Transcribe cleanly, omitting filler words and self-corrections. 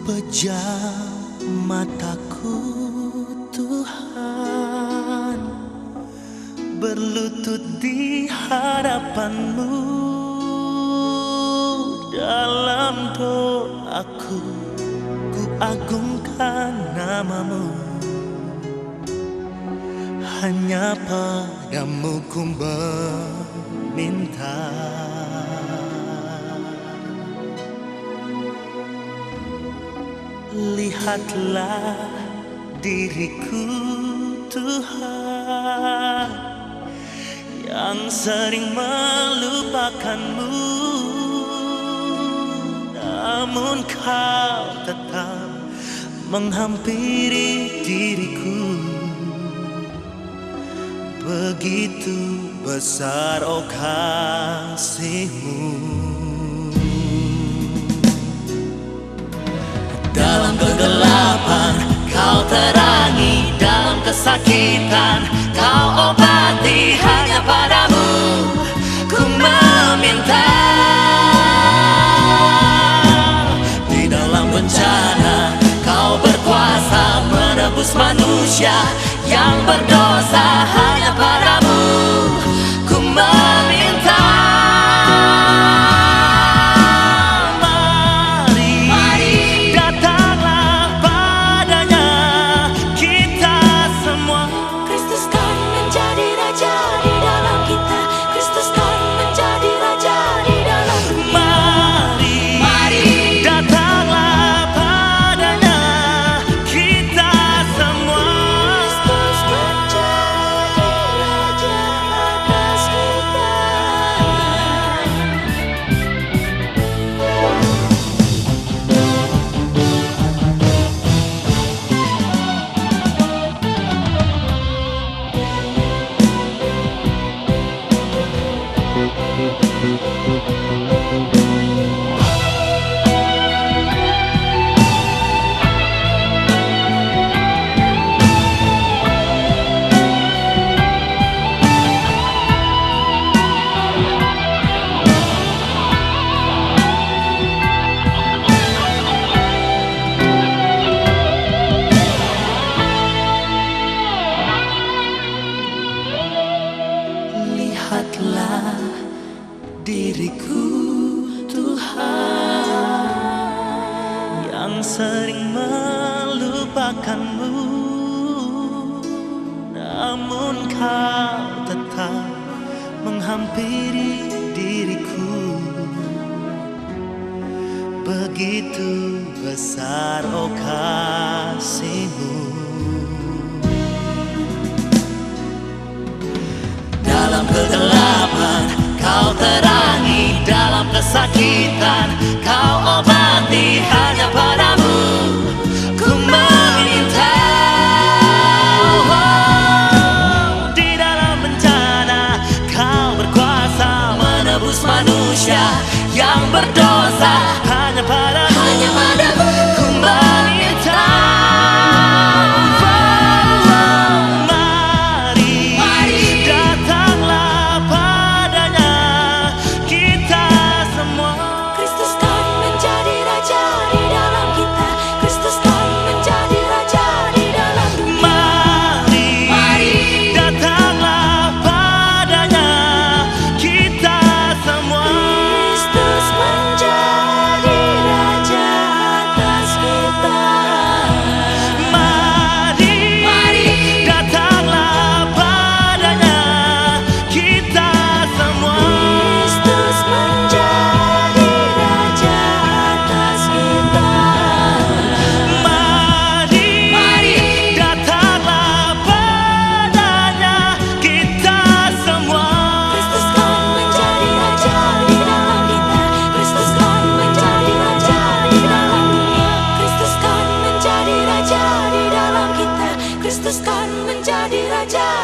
Pejam mataku Tuhan, berlutut di hadapan-Mu. Dalam doaku ku agungkan nama-Mu, hanya padamu ku meminta. Lihatlah diriku Tuhan, yang sering melupakan-Mu, namun Kau tetap menghampiri diriku. Begitu besar oh kasih-Mu. Dalam kegelapan Kau terangi, dalam kesakitan Kau obati, hanya padamu ku meminta. Di dalam bencana Kau berkuasa menebus manusia yang berdosa, hanya padamu ku meminta. Lihatlah diriku Tuhan, yang sering melupakan-Mu, namun Kau tetap menghampiri diriku. Begitu besar oh kasih-Mu. Dalam kegelapan Kau terangi, dalam kesakitan Kau obati, hanya padamu ku meminta. Di dalam bencana Kau berkuasa menebus manusia yang berdosa, hanya padamu ku meminta. Kristus kan menjadi raja.